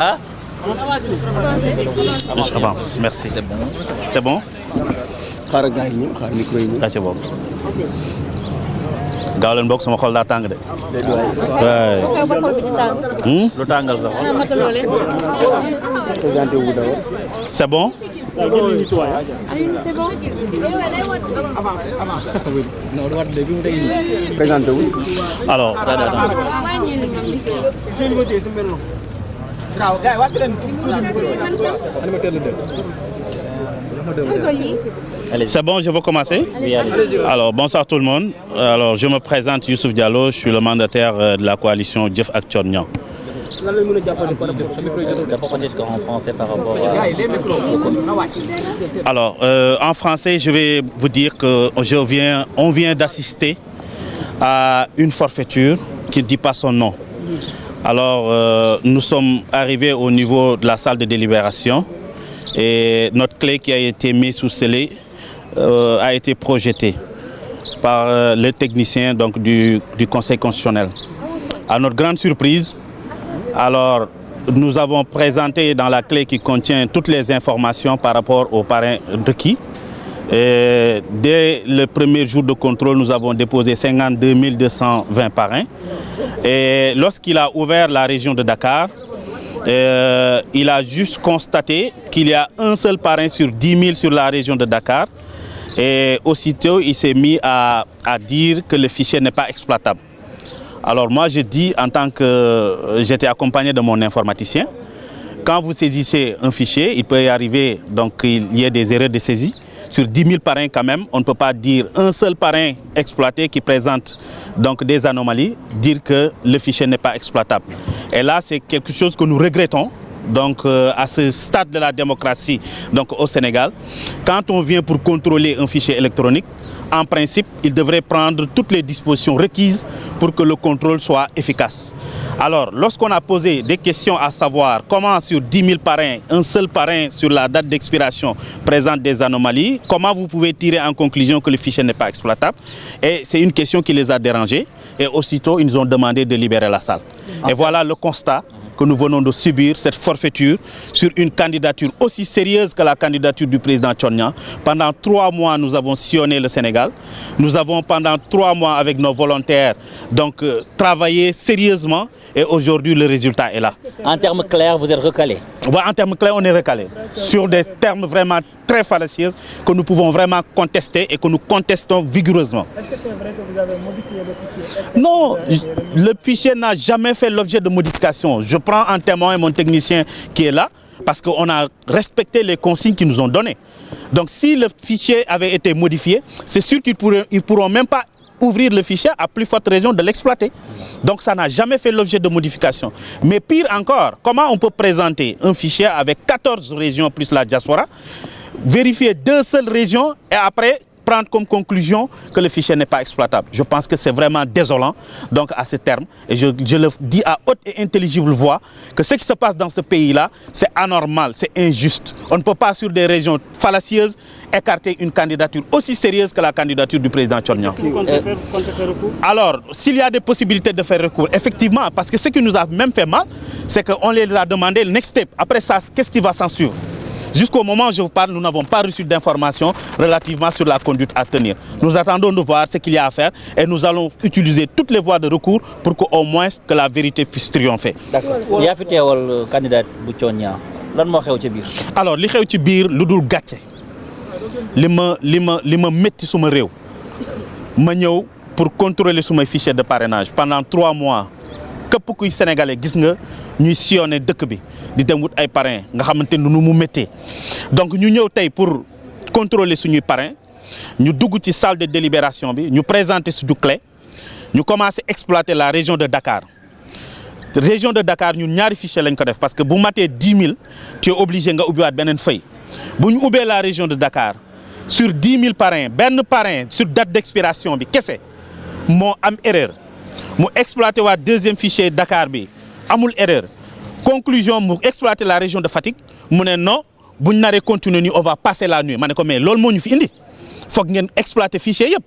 Ah. Avance, merci. C'est bon. C'est bon. gaaw leen bokk sama xol daa tàng de. waay. lu tàngal sa xol. C'est bon. Alors. C'est bon, je peux commencer? Oui, allez. Alors, bonsoir tout le monde. Alors, je me présente Youssouf Diallo, je suis le mandataire de la coalition Jëf ak Thione Niang. En français par rapport à... Alors, en français, je vais vous dire que on vient d'assister à une forfaiture qui ne dit pas son nom. Alors, nous sommes arrivés au niveau de la salle de délibération et notre clé qui a été mise sous scellé a été projetée par les techniciens donc, du Conseil constitutionnel. À notre grande surprise, alors, nous avons présenté dans la clé qui contient toutes les informations par rapport aux parrains requis. Et dès le premier jour de contrôle, nous avons déposé 52 220 parrains. Et lorsqu'il a ouvert la région de Dakar, il a juste constaté qu'il y a un seul parrain sur 10 000 sur la région de Dakar. Et aussitôt, il s'est mis à dire que le fichier n'est pas exploitable. Alors moi, je dis en tant que j'étais accompagné de mon informaticien, quand vous saisissez un fichier, il peut y arriver donc qu'il y ait des erreurs de saisie. Sur 10 000 parrains quand même, on ne peut pas dire un seul parrain exploité qui présente donc des anomalies, dire que le fichier n'est pas exploitable. Et là, c'est quelque chose que nous regrettons. Donc à ce stade de la démocratie donc, au Sénégal, quand on vient pour contrôler un fichier électronique, en principe, il devrait prendre toutes les dispositions requises pour que le contrôle soit efficace. Alors, lorsqu'on a posé des questions à savoir comment sur 10 000 parrains, un seul parrain sur la date d'expiration présente des anomalies, comment vous pouvez tirer en conclusion que le fichier n'est pas exploitable? Et c'est une question qui les a dérangés. Et aussitôt, ils nous ont demandé de libérer la salle. Et voilà le constat que nous venons de subir, cette forfaiture sur une candidature aussi sérieuse que la candidature du président Thione Niang. Pendant 3 mois, nous avons sillonné le Sénégal. Nous avons pendant 3 mois avec nos volontaires donc, travaillé sérieusement et aujourd'hui le résultat est là. En termes clairs, vous êtes recalé? Ouais, en termes clairs, on est recalé. Sur des termes vraiment très fallacieux que nous pouvons vraiment contester et que nous contestons vigoureusement. Est-ce que c'est vrai que vous avez modifié le fichier? Non, le fichier n'a jamais fait l'objet de modification. Je prends en témoin mon technicien qui est là parce qu'on a respecté les consignes qu'ils nous ont données. Donc si le fichier avait été modifié, c'est sûr qu'ils ne pourront même pas ouvrir le fichier à plus forte raison de l'exploiter. Donc ça n'a jamais fait l'objet de modification. Mais pire encore, comment on peut présenter un fichier avec 14 régions plus la diaspora, vérifier 2 seules régions et après prendre comme conclusion que le fichier n'est pas exploitable? Je pense que c'est vraiment désolant donc à ce terme. Et je le dis à haute et intelligible voix que ce qui se passe dans ce pays-là, c'est anormal, c'est injuste. On ne peut pas sur des régions fallacieuses écarter une candidature aussi sérieuse que la candidature du président Thione Niang. Alors, s'il y a des possibilités de faire recours, effectivement, parce que ce qui nous a même fait mal, c'est qu'on les a demandé le next step. Après ça, qu'est-ce qui va s'en suivre? Jusqu'au moment où je vous parle, nous n'avons pas reçu d'informations relativement sur la conduite à tenir. Nous attendons de voir ce qu'il y a à faire et nous allons utiliser toutes les voies de recours pour qu'au moins que la vérité puisse triompher. D'accord. yaa fi teewal candidat bu Thione Niang lan moo xew ci biir? Alors li xew ci biir lu dul gàcce li ma métti suma réew ma ñëw pour contrôler sumay fichier de parrainage pendant 3 mois képp kuy sénégalais gis nga ñuy sillonné dëkk bi di dem wut ay parrain nga xamante ni nu mu méttee. Donc ñu ñëw tey pour contrôler suñuy parrain ñu dugg ci salle de délibération bi ñu présenter suñu clé ñu commencé exploiter la région de Dakar. Région de Dakar ñun ñaari fichier lañ ko def parce que bu matee 10 000 tu es obligé nga ubbiwaat beneen feuille. Bu ñu ubbee la région de Dakar sur 10 000 parrains benn parrain sur date d'expiration bi kese moo am erreur mu exploité waat deuxième fichier Dakar bi amul erreur. Conclusion mu exploiter la région de Fatick mu ne non bu ñu naree continuer nii on va passer la nuit ma ne ko mais loolu moo ñu fi indi foog ngeen exploiter fichier yëpp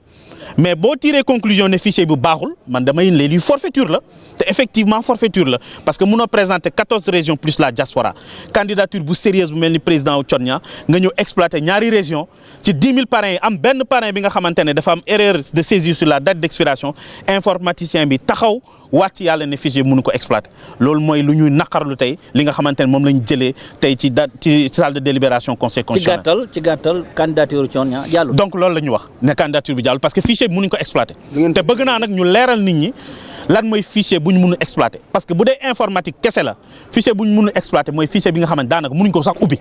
mais boo tiré conclusion ne fichier bi baaxul man damay léegi forfaiture la te effectivement forfaiture la parce que mënoo présenter 14 régions plus la diaspora candidature bu sérieuse bu mel ni président wu Thionia nga ñëw exploiter ñaari région ci 10 000 parrains yi am benn parrain bi nga xamante ne dafa am erreur de saisie sur la date d'expiration informaticien bi taxaw wàcc yàlla ne fichier mënu ko exploiter loolu mooy lu ñuy naqarlu tey li nga xamante ne moom la ñu jëlee tey ci salle de délibération conseil constitutionnel. ci gàttal candidature Thionia jàllul. donc loolu la ñu wax ne candidature bi jàllul parce que fichier bi mënuñ ko exploiter. te bëgg naa nag ñu leeral nit ñi lan mooy fichier bu ñu mun a exploiter parce que bu dee informatique kese la fichier bu ñu mun a exploiter mooy fichier bi nga xamante daanaka mënuñ ko sax ubbi.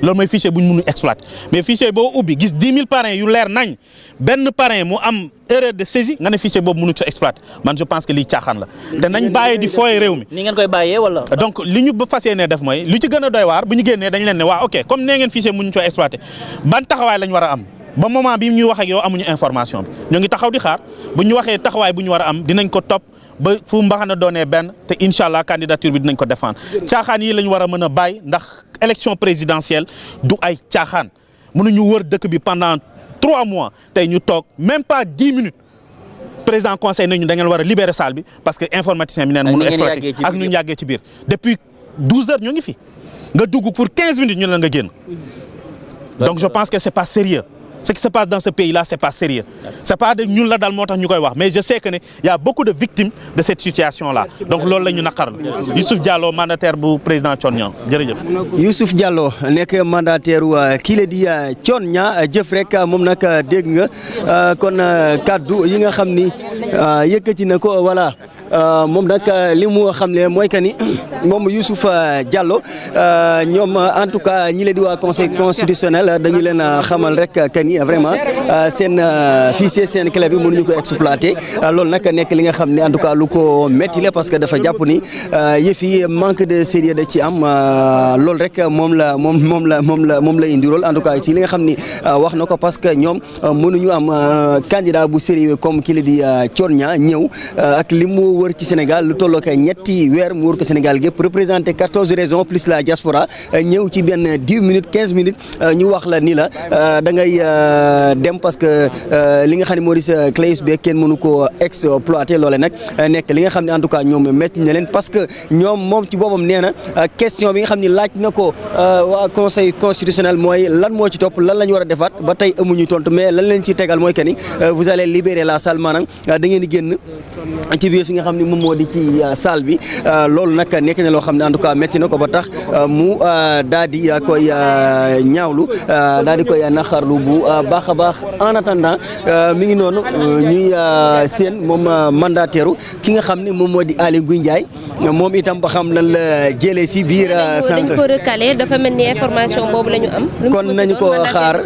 loolu mooy fichier bu ñu mun a exploiter mais fichier boo ubbi gis 10 000 parrains yu leer nañ benn parrain mu am erreur de saisie nga ne fichier boobu mënuñ ko exploiter man je pense que lii caaxaan la. te nañ bàyyee di fooye réew mi. ni ngeen koy bàyyee wala. donc li ñu ba fas yéenee def mooy lu ci gën a doy waar bu ñu génnee dañ leen ne waa ok comme nee ngeen fichier mënuñ ko exploiter ban taxawaay lañ war a am. ba moment bi ñuy wax ak yow amuñu information bi ñoo ngi taxaw di xaar bu ñu waxee taxawaay bu ñu war a am dinañ ko topp ba fu mbaxana doonee benn te incha allah candidature bi dinañ ko défendre caaxaan yi lañ war a mën a bàyyi ndax élection présidentielle du ay caaxaan mënuñu wër dëkk bi pendant 3 mois tey ñu toog même pas 10 minutes président conseil nañu da ngeen war a libérer salle bi parce que informaticien bi neen mënu exploiter ak ñu yàggee ci biir depuis 12 heures ñoo ngi fi nga dugg pour 15 minutes ñu la nga génn donc je pense que c'est pas sérieux ce qui se passe dans ce pays-là c'est pas sérieux c'est pas de ñun la dal moo tax ñu koy wax mais je sais que ne y a beaucoup de victimes de cette situation-là donc loolu la ñu naqarlu Youssouf Diallo mandataire bu président Thionia jërëjëf. Youssouf Diallo nekk mandataire kii la di Thionia jëf rek moom nag dégg nga kon kaddu yi nga xam ni yëkkati na ko voilà. moom nag li mu xamle mooy que ni moom Youssouf Diallo ñoom en tout cas ñi leen di waa conseil constitutionnel dañu leen xamal rek que ni vraiment seen fichier seen clé bi mënuñu ko exploiter loolu nag nekk li nga xam ne en tout cas lu ko métti la parce que dafa jàpp ni yëf yi manque de sérieux da ci am loolu rek moom la indi rôle en tout cas ci li nga xam ni wax na ko parce que ñoom mënuñu am candidat bu sérieux comme kii la di Thionia ñëw ak li mu wër ci Sénégal lu tolloo ak ñetti weer mu wër ko Sénégal gépp représenté 14 régions plus la diaspora ñëw ci benn 10 minutes 15 minutes ñu wax la ni la da ngay dem parce que li nga xam ne moo di sa clé USB kenn mënu ko exploiter loole nag nekk li nga xam ne en tout cas ñoom métti na leen parce que ñoom moom ci boppam nee na question bi nga xam ne laaj na ko waa conseil constitutionnel mooy lan moo ci topp lan la ñu war a defaat ba tey amuñu tontu mais lan leen ci tegal mooy que ni vous allez libérer la salle maanaam da ngeen di génn ci biir fi nga xam ne moom moo di ci salle bi loolu nag nekk na loo xam ne en tout cas métti na ko ba tax mu daal di koy ñaawlu daal di koy naqarlu bu baax a baax en attendant mi ngi noonu ñuy seen moom mandataire ki nga xam ne moom moo di Aly Ngouille Ndiaye moom itam ba xam lan la jëlee si biir. dañ ko recalé dafa mel ni information boobu la ñu am. kon nañu ko xaar.